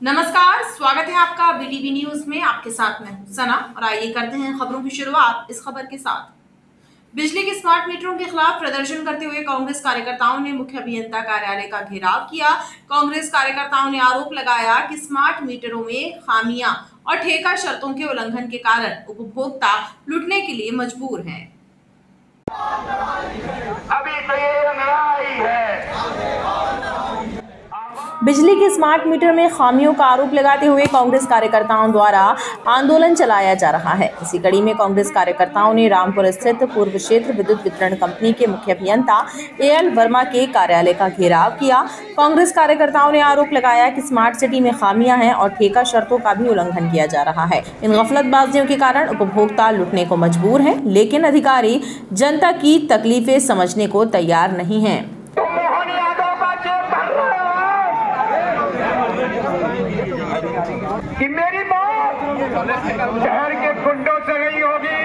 नमस्कार, स्वागत है आपका बीटीवी न्यूज में। आपके साथ मैं हूं सना और आइए करते हैं खबरों की शुरुआत इस खबर के साथ। बिजली के स्मार्ट मीटरों के खिलाफ प्रदर्शन करते हुए कांग्रेस कार्यकर्ताओं ने मुख्य अभियंता कार्यालय का घेराव किया। कांग्रेस कार्यकर्ताओं ने आरोप लगाया कि स्मार्ट मीटरों में खामियां और ठेका शर्तों के उल्लंघन के कारण उपभोक्ता लूटने के लिए मजबूर हैं। अभी तो ये लड़ाई है। बिजली के स्मार्ट मीटर में खामियों का आरोप लगाते हुए कांग्रेस कार्यकर्ताओं द्वारा आंदोलन चलाया जा रहा है। इसी कड़ी में कांग्रेस कार्यकर्ताओं ने रामपुर स्थित पूर्व क्षेत्र विद्युत वितरण कंपनी के मुख्य अभियंता एएल वर्मा के कार्यालय का घेराव किया। कांग्रेस कार्यकर्ताओं ने आरोप लगाया कि स्मार्ट सिटी में खामियां हैं और ठेका शर्तों का भी उल्लंघन किया जा रहा है। इन गफलतबाजियों के कारण उपभोक्ता लूटने को मजबूर है, लेकिन अधिकारी जनता की तकलीफें समझने को तैयार नहीं है। कि मेरी बात शहर के गुंडों से नहीं होगी।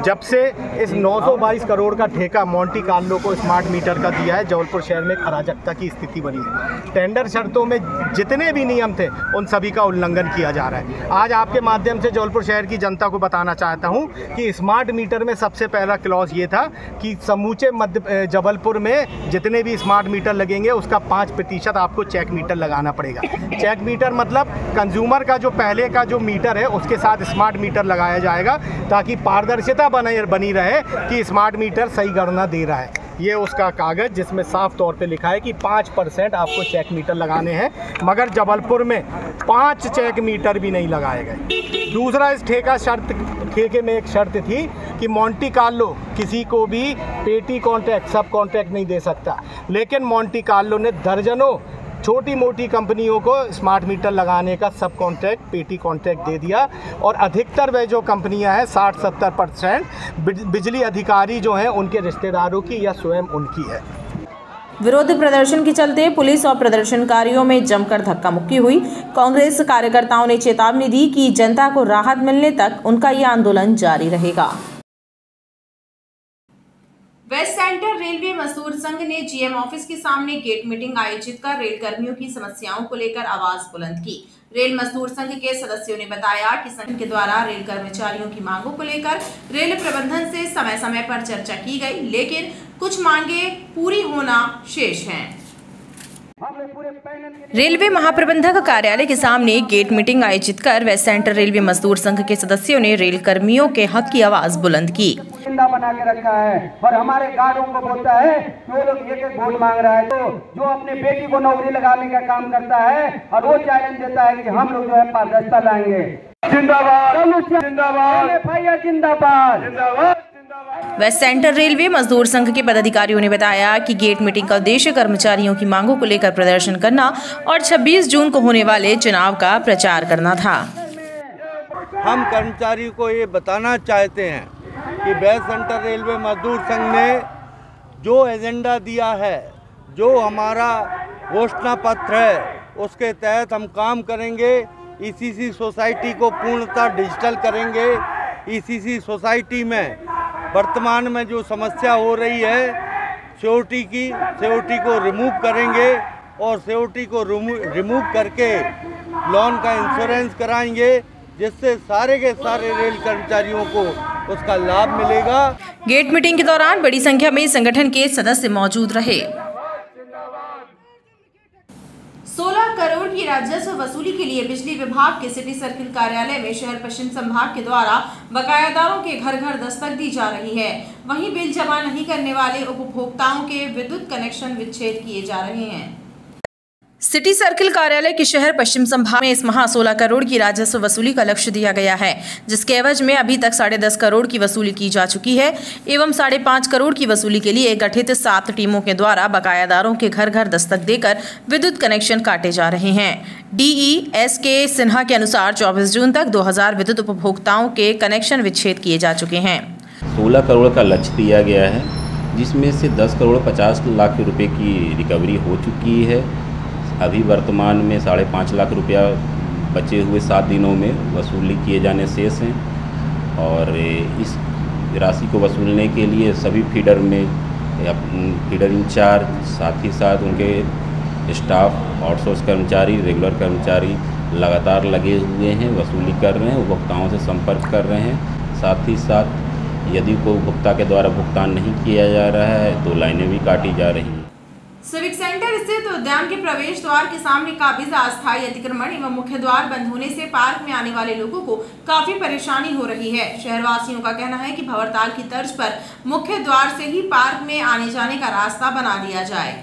जब से इस 922 करोड़ का ठेका मोंटी कार्लो को स्मार्ट मीटर का दिया है, जबलपुर शहर में एक अराजकता की स्थिति बनी है। टेंडर शर्तों में जितने भी नियम थे उन सभी का उल्लंघन किया जा रहा है। आज आपके माध्यम से जबलपुर शहर की जनता को बताना चाहता हूं कि स्मार्ट मीटर में सबसे पहला क्लॉज ये था कि समूचे मध्य जबलपुर में जितने भी स्मार्ट मीटर लगेंगे उसका 5% आपको चेक मीटर लगाना पड़ेगा। चेक मीटर मतलब कंज्यूमर का जो पहले का जो मीटर है उसके साथ स्मार्ट मीटर लगाया जाएगा, ताकि पारदर्शिता बनी रहे कि स्मार्ट मीटर सही गणना दे रहा है। ये उसका कागज़ जिसमें साफ तौर पे लिखा है कि 5% आपको चेक मीटर लगाने हैं, मगर जबलपुर में 5 चेक मीटर भी नहीं लगाए गए। दूसरा, इस ठेके में एक शर्त थी कि मोंटी कार्लो किसी को भी पेटी कॉन्ट्रैक्ट सब कॉन्ट्रैक्ट नहीं दे सकता, लेकिन मोंटी कार्लो ने दर्जनों छोटी मोटी कंपनियों को स्मार्ट मीटर लगाने का सब कॉन्ट्रैक्ट पेटी कॉन्ट्रैक्ट दे दिया। और अधिकतर वे जो कंपनियां हैं 60-70% बिजली अधिकारी जो हैं उनके रिश्तेदारों की या स्वयं उनकी है। विरोध प्रदर्शन के चलते पुलिस और प्रदर्शनकारियों में जमकर धक्का मुक्की हुई। कांग्रेस कार्यकर्ताओं ने चेतावनी दी कि जनता को राहत मिलने तक उनका ये आंदोलन जारी रहेगा। वेस्ट सेंटर रेलवे मजदूर संघ ने जीएम ऑफिस के सामने गेट मीटिंग आयोजित कर रेल कर्मियों की समस्याओं को लेकर आवाज बुलंद की। रेल मजदूर संघ के सदस्यों ने बताया कि संघ के द्वारा रेल कर्मचारियों की मांगों को लेकर रेल प्रबंधन से समय समय पर चर्चा की गई, लेकिन कुछ मांगे पूरी होना शेष हैं। रेलवे महाप्रबंधक कार्यालय के सामने गेट मीटिंग आयोजित कर वेस्ट सेंटर रेलवे मजदूर संघ के सदस्यों ने रेल कर्मियों के हक की आवाज बुलंद की। जिंदा बना के रखा है और हमारे गार्डों को बोलता है कि वो लोग एक वोट मांग रहा है, तो जो अपने बेटी को नौकरी लगाने का काम करता है और वो चैलेंज देता है कि हम लोग जो है पारदर्शिता लाएंगे। जिंदाबाद जिंदाबाद जिंदाबाद। वेस्ट सेंटर रेलवे मजदूर संघ के पदाधिकारियों ने बताया कि गेट मीटिंग का उद्देश्य कर्मचारियों की मांगों को लेकर प्रदर्शन करना और 26 जून को होने वाले चुनाव का प्रचार करना था। हम कर्मचारी को ये बताना चाहते हैं कि वेस्ट सेंटर रेलवे मजदूर संघ ने जो एजेंडा दिया है, जो हमारा घोषणा पत्र है, उसके तहत हम काम करेंगे। ईसीसी सोसाइटी को पूर्णतः डिजिटल करेंगे। ईसीसी सोसाइटी में वर्तमान में जो समस्या हो रही है सिक्योरिटी को रिमूव करेंगे और सिक्योरिटी को रिमूव करके लोन का इंश्योरेंस कराएंगे, जिससे सारे के सारे रेल कर्मचारियों को उसका लाभ मिलेगा। गेट मीटिंग के दौरान बड़ी संख्या में संगठन के सदस्य मौजूद रहे। 16 करोड़ की राजस्व वसूली के लिए बिजली विभाग के सिटी सर्किल कार्यालय में शहर पश्चिम संभाग के द्वारा बकायादारों के घर घर दस्तक दी जा रही है। वहीं बिल जमा नहीं करने वाले उपभोक्ताओं के विद्युत कनेक्शन विच्छेद किए जा रहे हैं। सिटी सर्किल कार्यालय के शहर पश्चिम संभाग में इस माह 16 करोड़ की राजस्व वसूली का लक्ष्य दिया गया है, जिसके एवज में अभी तक 10.5 करोड़ की वसूली की जा चुकी है एवं 5.5 करोड़ की वसूली के लिए गठित 7 टीमों के द्वारा बकायादारों के घर घर दस्तक देकर विद्युत कनेक्शन काटे जा रहे हैं। DESK सिन्हा के अनुसार 24 जून तक 2000 विद्युत उपभोक्ताओं के कनेक्शन विच्छेद किए जा चुके हैं। 16 करोड़ का लक्ष्य दिया गया है, जिसमें से 10 करोड़ 50 लाख रुपए की रिकवरी हो चुकी है। अभी वर्तमान में 5.5 लाख रुपया बचे हुए 7 दिनों में वसूली किए जाने शेष हैं और इस राशि को वसूलने के लिए सभी फीडर में फीडर इंचार्ज, साथ ही साथ उनके स्टाफ, आउटसोर्स कर्मचारी, रेगुलर कर्मचारी लगातार लगे हुए हैं, वसूली कर रहे हैं, उपभोक्ताओं से संपर्क कर रहे हैं। साथ ही साथ यदि कोई उपभोक्ता के द्वारा भुगतान नहीं किया जा रहा है तो लाइनें भी काटी जा रही हैं। सिविक सेंटर स्थित उद्यान के प्रवेश द्वार के सामने काबिज अस्थायी अतिक्रमण एवं मुख्य द्वार बंद होने से पार्क में आने वाले लोगों को काफी परेशानी हो रही है। शहरवासियों का कहना है कि भंवरताल की तर्ज पर मुख्य द्वार से ही पार्क में आने जाने का रास्ता बना दिया जाए।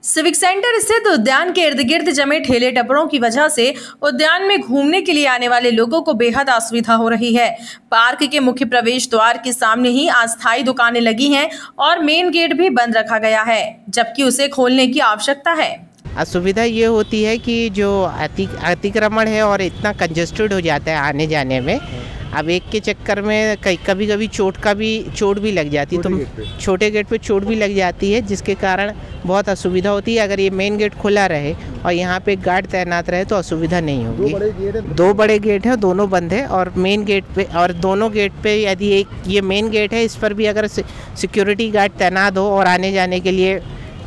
सिविक सेंटर स्थित उद्यान के इर्द गिर्द जमे ठेले टपरों की वजह से उद्यान में घूमने के लिए आने वाले लोगों को बेहद असुविधा हो रही है। पार्क के मुख्य प्रवेश द्वार के सामने ही अस्थायी दुकानें लगी हैं और मेन गेट भी बंद रखा गया है, जबकि उसे खोलने की आवश्यकता है। असुविधा ये होती है कि जो अतिक्रमण है और इतना कंजेस्टेड हो जाता है आने जाने में, अब एक के चक्कर में कभी कभी चोट भी लग जाती है, तो छोटे गेट पे चोट भी लग जाती है, जिसके कारण बहुत असुविधा होती है। अगर ये मेन गेट खुला रहे और यहाँ पे गार्ड तैनात रहे तो असुविधा नहीं होगी। दो बड़े गेट हैं, दोनों बंद है, और मेन गेट पे और दोनों गेट पे यदि एक ये मेन गेट है, इस पर भी अगर सिक्योरिटी गार्ड तैनात हो और आने जाने के लिए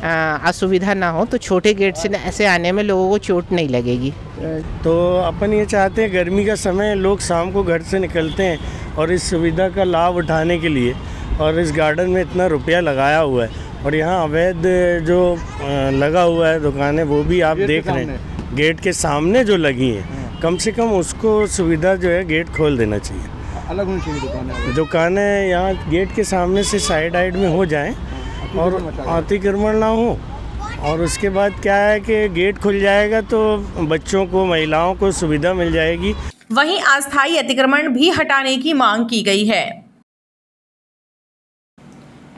असुविधा ना हो तो छोटे गेट से ऐसे आने में लोगों को चोट नहीं लगेगी। तो अपन ये चाहते हैं, गर्मी का समय, लोग शाम को घर से निकलते हैं और इस सुविधा का लाभ उठाने के लिए, और इस गार्डन में इतना रुपया लगाया हुआ है और यहाँ अवैध जो लगा हुआ है दुकानें, वो भी आप देख रहे हैं गेट के सामने जो लगी हैं, कम से कम उसको सुविधा जो है गेट खोल देना चाहिए। अलग होनी चाहिए दुकानें यहाँ गेट के सामने से साइड में हो जाएं और अतिक्रमण ना हो, और उसके बाद क्या है कि गेट खुल जाएगा तो बच्चों को, महिलाओं को सुविधा मिल जाएगी। वहीं अस्थायी अतिक्रमण भी हटाने की मांग की गई है।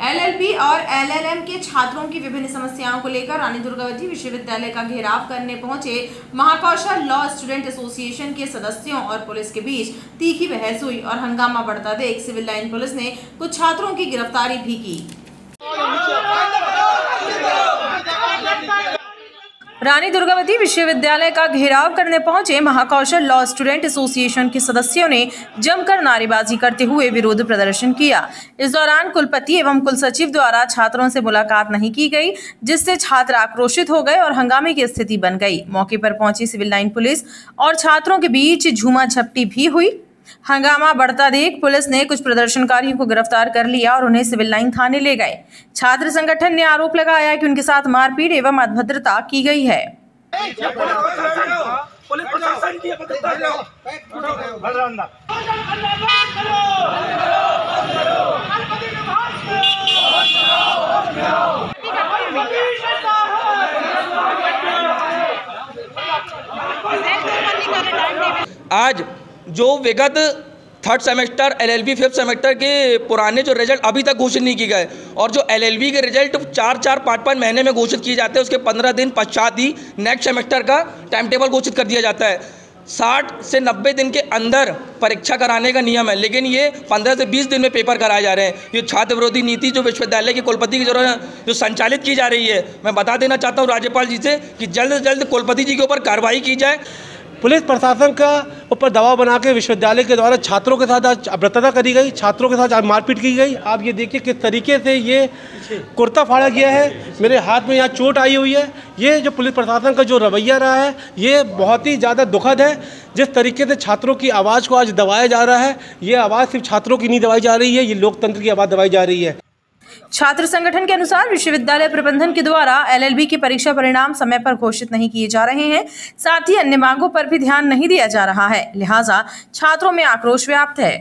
एलएलबी और एलएलएम के छात्रों की विभिन्न समस्याओं को लेकर रानी दुर्गावती विश्वविद्यालय का घेराव करने पहुंचे महाकौशल लॉ स्टूडेंट एसोसिएशन के सदस्यों और पुलिस के बीच तीखी बहस हुई और हंगामा बढ़ता देख सिविल लाइन पुलिस ने कुछ छात्रों की गिरफ्तारी भी की। रानी दुर्गावती विश्वविद्यालय का घेराव करने पहुंचे महाकौशल लॉ स्टूडेंट एसोसिएशन के सदस्यों ने जमकर नारेबाजी करते हुए विरोध प्रदर्शन किया। इस दौरान कुलपति एवं कुलसचिव द्वारा छात्रों से मुलाकात नहीं की गई, जिससे छात्र आक्रोशित हो गए और हंगामे की स्थिति बन गई। मौके पर पहुंची सिविल लाइन पुलिस और छात्रों के बीच झूमा झपटी भी हुई। हंगामा बढ़ता देख पुलिस ने कुछ प्रदर्शनकारियों को गिरफ्तार कर लिया और उन्हें सिविल लाइन थाने ले गए। छात्र संगठन ने आरोप लगाया कि उनके साथ मारपीट एवं अभद्रता की गई है। आज जो विगत third semester LLB fifth semester के पुराने जो रिजल्ट अभी तक घोषित नहीं किए गए, और जो एलएलबी के रिजल्ट 4-5 महीने में घोषित किए जाते हैं, उसके 15 दिन पश्चात ही नेक्स्ट सेमेस्टर का टाइम टेबल घोषित कर दिया जाता है। 60 से 90 दिन के अंदर परीक्षा कराने का नियम है, लेकिन ये 15 से 20 दिन में पेपर कराए जा रहे हैं। ये छात्र विरोधी नीति जो विश्वविद्यालय के कुलपति की जो संचालित की जा रही है, मैं बता देना चाहता हूँ राज्यपाल जी से कि जल्द से जल्द कुलपति जी के ऊपर कार्रवाई की जाए। पुलिस प्रशासन का ऊपर दबाव बना के विश्वविद्यालय के द्वारा छात्रों के साथ आज अभद्रता करी गई, छात्रों के साथ आज मारपीट की गई। आप ये देखिए किस तरीके से ये कुर्ता फाड़ा गया है, मेरे हाथ में यहाँ चोट आई हुई है। ये जो पुलिस प्रशासन का जो रवैया रहा है, ये बहुत ही ज़्यादा दुखद है। जिस तरीके से छात्रों की आवाज़ को आज दबाया जा रहा है, ये आवाज़ सिर्फ छात्रों की नहीं दबाई जा रही है, ये लोकतंत्र की आवाज़ दबाई जा रही है। छात्र संगठन के अनुसार विश्वविद्यालय प्रबंधन के द्वारा एलएलबी के परीक्षा परिणाम समय पर घोषित नहीं किए जा रहे हैं, साथ ही अन्य मांगों पर भी ध्यान नहीं दिया जा रहा है, लिहाजा छात्रों में आक्रोश व्याप्त है।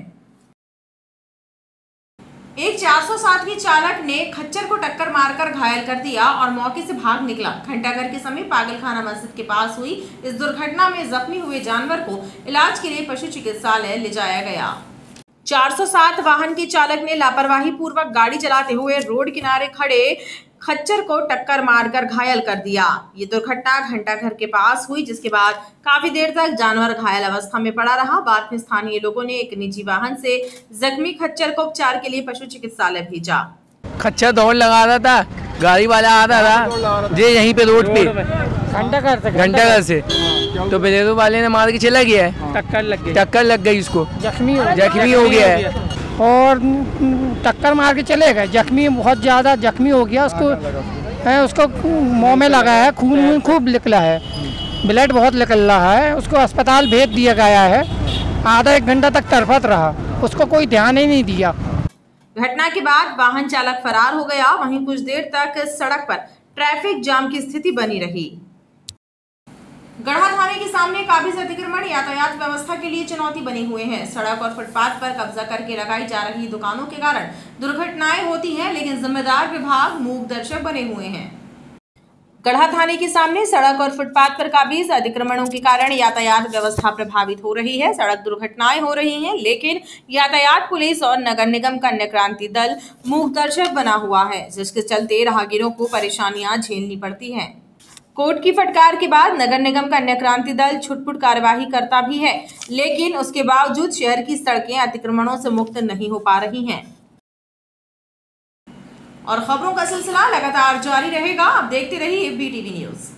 एक 407 की चालक ने खच्चर को टक्कर मारकर घायल कर दिया और मौके से भाग निकला। घंटाघर के समीप पागलखाना मस्जिद के पास हुई इस दुर्घटना में जख्मी हुए जानवर को इलाज के लिए पशु चिकित्सालय ले जाया गया। 407 वाहन के चालक ने लापरवाही पूर्वक गाड़ी चलाते हुए रोड किनारे खड़े खच्चर को टक्कर मारकर घायल कर दिया। ये दुर्घटना घंटाघर के पास हुई, जिसके बाद काफी देर तक जानवर घायल अवस्था में पड़ा रहा। बाद में स्थानीय लोगों ने एक निजी वाहन से जख्मी खच्चर को उपचार के लिए पशु चिकित्सालय भेजा। खच्चर दौड़ लगा रहा था, गाड़ी वाला आ रहा था जे यहीं पे रोड पे घंटाघर से तो बोलेरो वाले ने मार के चला गया है। टक्कर लग गई उसको, जख्मी हो गया है और टक्कर मार के चले गए। जख्मी बहुत ज़्यादा जख्मी हो गया, उसको मुँह में लगा है, खून खूब निकला है, ब्लड बहुत निकल रहा है। उसको अस्पताल भेज दिया गया है। आधा एक घंटा तक तड़पत रहा, उसको कोई ध्यान ही नहीं दिया। घटना के बाद वाहन चालक फरार हो गया। वहीं कुछ देर तक सड़क पर ट्रैफिक जाम की स्थिति बनी रही। गढ़ा थाने के सामने काबिज अतिक्रमण यातायात व्यवस्था के लिए चुनौती बनी हुए हैं। सड़क और फुटपाथ पर कब्जा करके लगाई जा रही दुकानों के कारण दुर्घटनाएं होती हैं, लेकिन जिम्मेदार विभाग मूक दर्शक बने हुए हैं। गढ़ा थाने के सामने सड़क और फुटपाथ पर काबिज अतिक्रमणों के कारण यातायात व्यवस्था प्रभावित हो रही है। सड़क दुर्घटनाएं हो रही हैं, लेकिन यातायात पुलिस और नगर निगम का कन्या क्रांति दल मूक दर्शक बना हुआ है, जिसके चलते राहगीरों को परेशानियां झेलनी पड़ती हैं। कोर्ट की फटकार के बाद नगर निगम का कन्या क्रांति दल छुटपुट कार्यवाही करता भी है, लेकिन उसके बावजूद शहर की सड़कें अतिक्रमणों से मुक्त नहीं हो पा रही हैं। और खबरों का सिलसिला लगातार जारी रहेगा। आप देखते रहिए BTV न्यूज़।